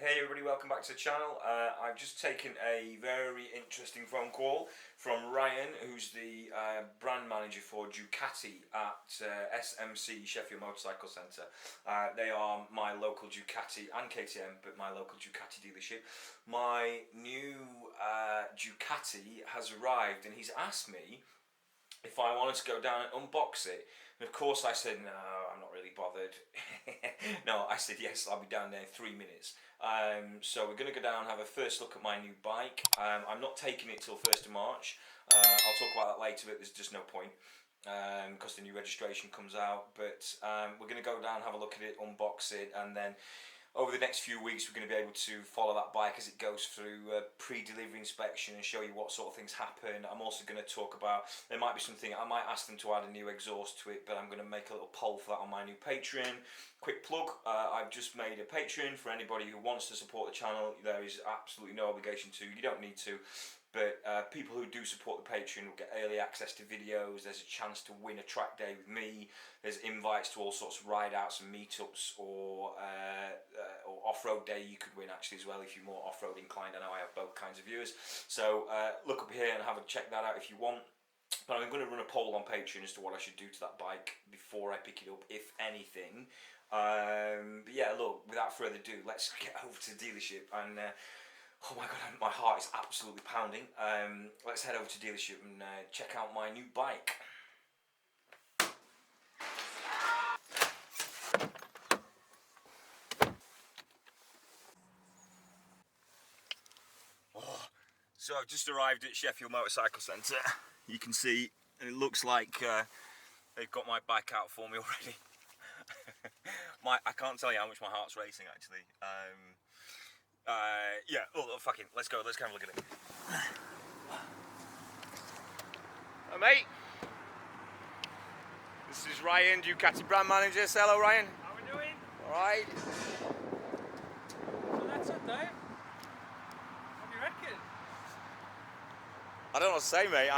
Hey everybody, welcome back to the channel. I've just taken a very interesting phone call from Ryan, who's the brand manager for DUCATI at SMC Sheffield Motorcycle Centre. They are my local DUCATI and KTM, but my local DUCATI dealership. My new DUCATI has arrived and he's asked me if I wanted to go down and unbox it. And of course I said, no, I'm not really bothered. No, I said, yes, I'll be down there in 3 minutes. So we're going to go down and have a first look at my new bike. I'm not taking it till 1st of March. I'll talk about that later, but there's just no point because the new registration comes out. But we're going to go down, have a look at it, unbox it, and then over the next few weeks we're going to be able to follow that bike as it goes through pre-delivery inspection and show you what sort of things happen. I'm also going to talk about, there might be something, I might ask them to add a new exhaust to it, but I'm going to make a little poll for that on my new Patreon. Quick plug, I've just made a Patreon for anybody who wants to support the channel. There is absolutely no obligation to, you don't need to. But people who do support the Patreon will get early access to videos. There's a chance to win a track day with me. There's invites to all sorts of ride-outs and meetups, or off-road day you could win actually as well if you're more off-road inclined. I know I have both kinds of viewers. So look up here and have a check that out if you want. But I'm going to run a poll on Patreon as to what I should do to that bike before I pick it up, if anything. But yeah, look, without further ado, let's get over to the dealership and oh my god, my heart is absolutely pounding. Let's head over to the dealership and check out my new bike. So I've just arrived at Sheffield Motorcycle Centre. You can see, and it looks like they've got my bike out for me already. I can't tell you how much my heart's racing actually. Yeah, fucking, let's go, let's have a look at it. Hi mate, this is Ryan, DUCATI brand manager. Say hello Ryan. How we doing? Alright. So that's it, Dave. What do you reckon? I don't know what to say mate,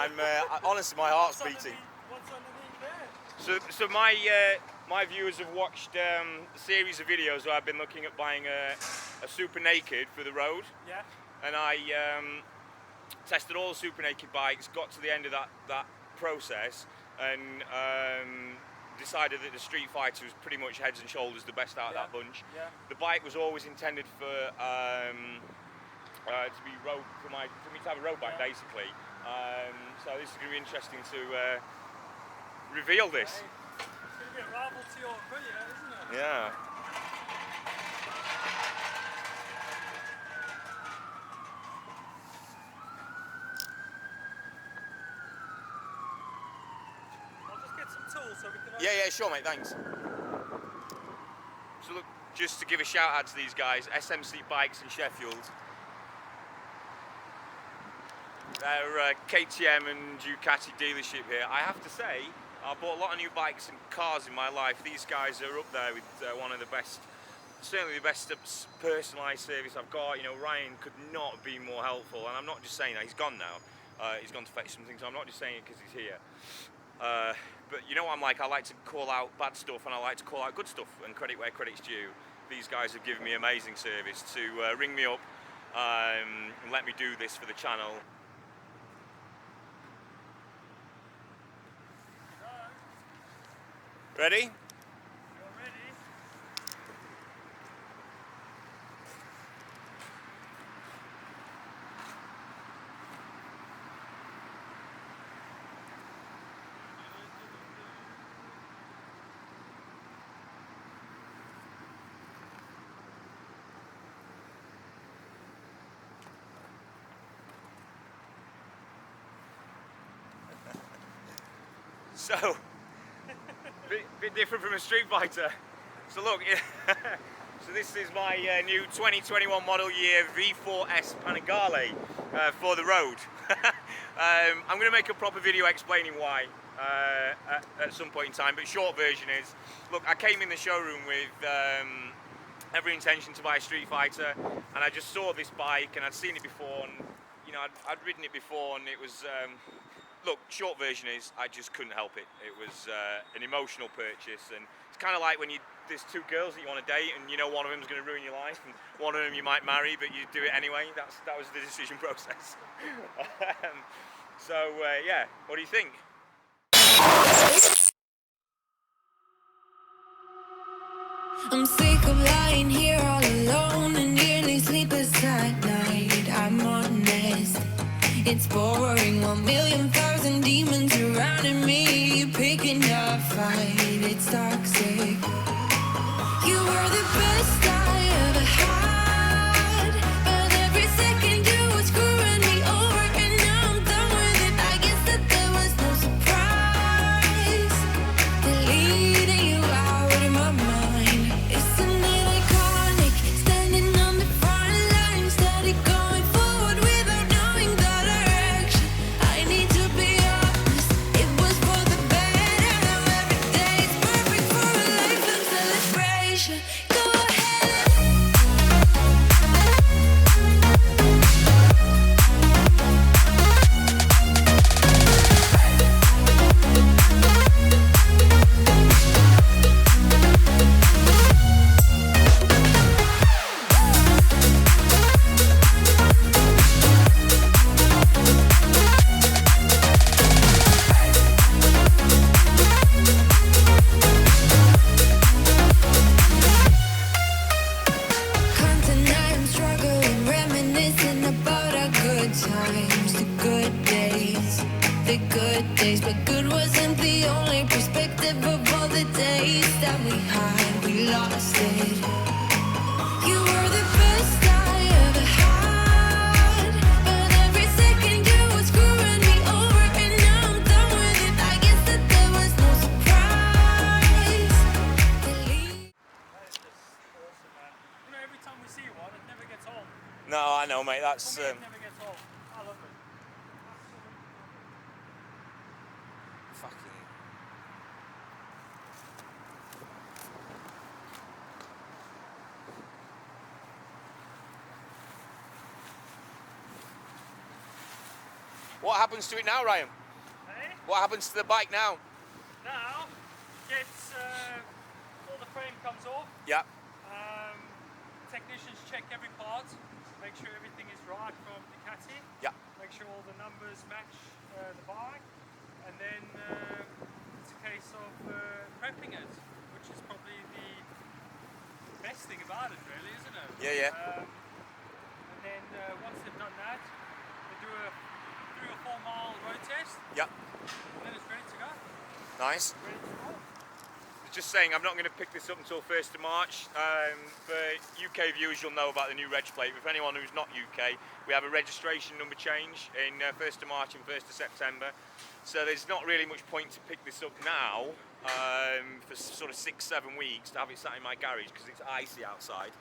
honestly my heart's beating. What's underneath there? So my viewers have watched a series of videos where I've been looking at buying a super naked for the road. Yeah. And I tested all the super naked bikes, got to the end of that process, and decided that the Street Fighter was pretty much heads and shoulders the best out of that bunch. Yeah. The bike was always intended for to be road for me to have a road bike basically. So this is going to be interesting to reveal this. Hey, it's going to be a rival to your video, isn't it? Yeah. So we can Yeah, sure mate, thanks. So look, just to give a shout out to these guys, SMC Bikes in Sheffield. They're KTM and DUCATI dealership here. I have to say, I bought a lot of new bikes and cars in my life. These guys are up there with one of the best, certainly the best personalised service I've got. You know, Ryan could not be more helpful, and I'm not just saying that, he's gone now. He's gone to fetch something, so I'm not just saying it because he's here. But you know what I'm like, I like to call out bad stuff and I like to call out good stuff and credit where credit's due. These guys have given me amazing service to ring me up and let me do this for the channel. Ready? You're ready? So, bit different from a Street Fighter. So look, so this is my new 2021 model year V4S Panigale for the road. I'm going to make a proper video explaining why at some point in time, but short version is, look, I came in the showroom with every intention to buy a Street Fighter, and I just saw this bike and I'd seen it before, and you know, I'd ridden it before, and it was look, short version is I just couldn't help it. It was an emotional purchase, and it's kind of like when you there's two girls that you want to date, and you know one of them's going to ruin your life, and one of them you might marry, but you do it anyway. That was the decision process. Yeah, what do you think? I'm sick of lying here all alone and nearly sleepless at night. I'm honest, it's boring. 1,000,000 demons surrounding me, picking a fight. It's toxic. You were the best I ever had, but every second you were screwing me over, and now I'm done with it. I guess that there was no surprise. Deleting you out of my mind. Isn't it iconic? Standing on the front line, steady going forward without knowing the direction. I need to be honest, it was for the better. Now every day is perfect for a lifelong celebration. Go ahead. Tonight I'm struggling, reminiscing about our good times, the good days, but good wasn't the only perspective of all the days that we had. We lost it. You were the best I ever had, but every second you were screwing me over, and now I'm done with it. I guess that there was no surprise. Delete. That is just awesome, man. You know, every time we see one, it never gets old. No, I know, mate. That's For me, it never gets old. I love it. fucking. What happens to it now, Ryan? Hey? What happens to the bike now? Now, gets all the frame comes off. Yeah. Technicians check every part, make sure everything is right from DUCATI. Yeah. Make sure all the numbers match the bike, and then it's a case of prepping it, which is probably the best thing about it, really, isn't it? Yeah, yeah. And then once they've done that, they do a 3 or 4 mile road test, Yeah. and then it's ready to go. Nice. Ready to roll. Just saying, I'm not going to pick this up until 1st of March. For UK viewers, you'll know about the new reg plate. But for anyone who's not UK, we have a registration number change in 1st of March and 1st of September. So there's not really much point to pick this up now for sort of 6-7 weeks to have it sat in my garage because it's icy outside.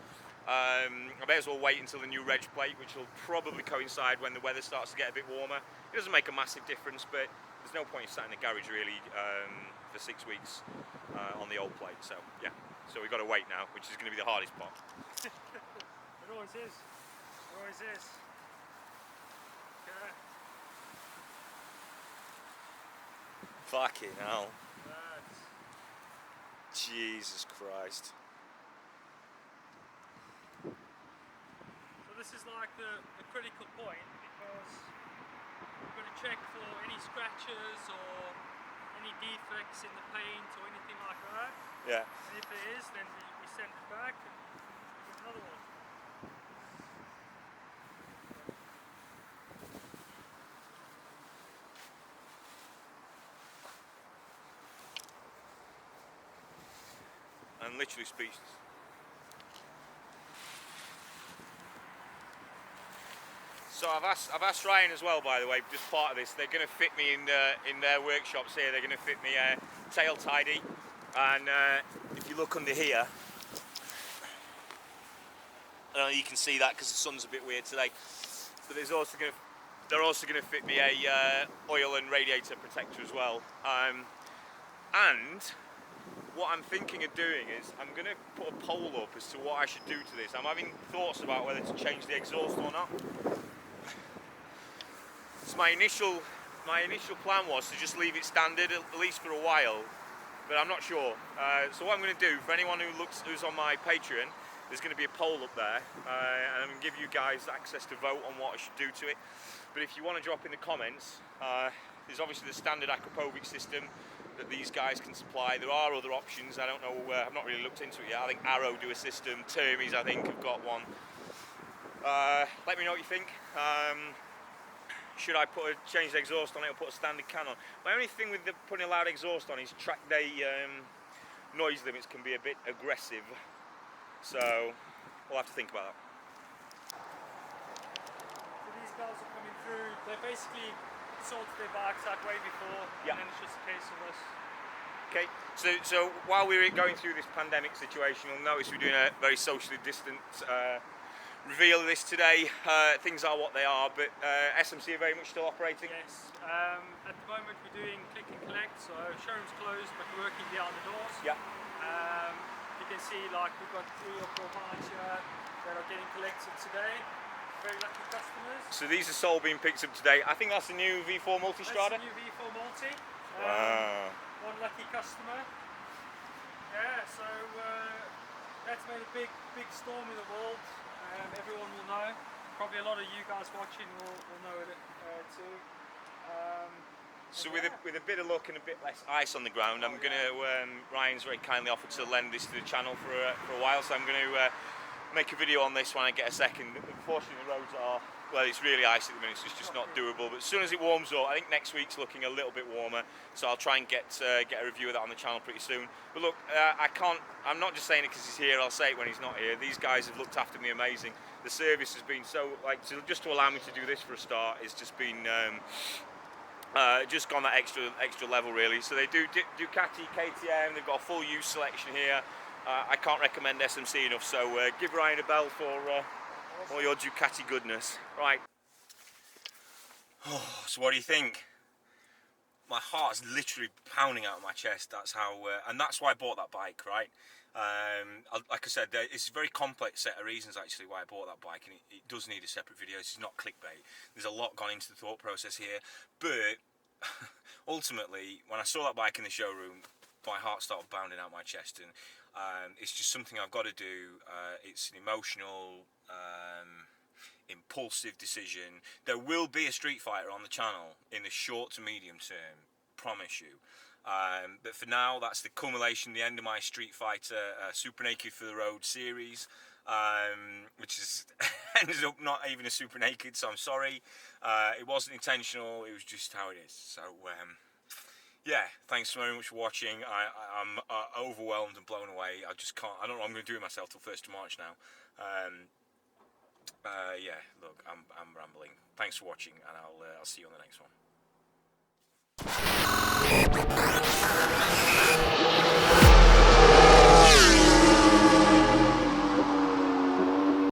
I may as well wait until the new reg plate, which will probably coincide when the weather starts to get a bit warmer. It doesn't make a massive difference, but there's no point in sat in the garage really for 6 weeks on the old plate. So yeah, so we've got to wait now, which is going to be the hardest part. It always is. It always is. Okay. Fucking hell. That's Jesus Christ. So this is like the critical point, because we've got to check for any scratches or any defects in the paint or anything like that. Yeah. And if there is, then we send it back and we get another one. I'm literally speechless. So I've asked Ryan as well, by the way, just part of this. They're going to fit me in their workshops here. They're going to fit me a tail tidy, and if you look under here, you can see that because the sun's a bit weird today. But they're also going to fit me a oil and radiator protector as well. And what I'm thinking of doing is I'm going to put a poll up as to what I should do to this. I'm having thoughts about whether to change the exhaust or not. So my initial plan was to just leave it standard, at least for a while, but I'm not sure. So what I'm going to do, for anyone who's on my Patreon, there's going to be a poll up there, and I'm going to give you guys access to vote on what I should do to it. But if you want to drop in the comments, there's obviously the standard Akrapovic system that these guys can supply. There are other options. I don't know. I've not really looked into it yet. I think Arrow do a system. Termes, I think, have got one. Let me know what you think. Should I change the exhaust on it or put a standard can on? My only thing with putting a loud exhaust on is track day noise limits can be a bit aggressive. So we'll have to think about that. So these guys are coming through. They basically sorted their bikes out way before, and then it's just a case of us. Okay, so while we're going through this pandemic situation, you'll notice we're doing a very socially distant reveal of this today. Things are what they are, but SMC are very much still operating. Yes. At the moment we're doing click and collect, so showroom's closed, but we're working behind the doors. Yeah. You can see, like, we've got 3 or 4 bikes here that are getting collected today. Very lucky customers. So these are sold being picked up today. I think that's the new V4 Multistrada. That's the new V4 Multi. Wow. One lucky customer. Yeah, so that's made a big storm in the world. Everyone will know. Probably a lot of you guys watching will know it too. So with a bit of luck and a bit less ice on the ground, I'm going to, Ryan's very kindly offered to lend this to the channel for a while, so I'm going to make a video on this when I get a second. Unfortunately the roads are, well, it's really icy at the minute, so it's just not doable, but as soon as it warms up, I think next week's looking a little bit warmer, so I'll try and get a review of that on the channel pretty soon. But look, I'm not just saying it because he's here, I'll say it when he's not here. These guys have looked after me amazing. The service has been so, like, just to allow me to do this for a start, it's just been just gone that extra level really. So they do DUCATI, KTM, they've got a full use selection here. I can't recommend SMC enough, so give Ryan a bell for all your DUCATI goodness. Right. Oh, so what do you think? My heart's literally pounding out of my chest. That's how, and that's why I bought that bike, right? Like I said, it's a very complex set of reasons actually why I bought that bike, and it does need a separate video. This is not clickbait. There's a lot gone into the thought process here, but ultimately, when I saw that bike in the showroom, my heart started bounding out my chest, and it's just something I've got to do. It's an emotional, impulsive decision. There will be a Street Fighter on the channel in the short to medium term, promise you. But for now, that's the culmination, the end of my Street Fighter Super Naked for the Road series, which is ended up not even a Super Naked, so I'm sorry. It wasn't intentional, it was just how it is. So yeah, thanks very much for watching. I'm overwhelmed and blown away. I just can't, I don't know what I'm going to do with myself till 1st of March now. Yeah, look, I'm rambling. Thanks for watching, and I'll see you on the next one.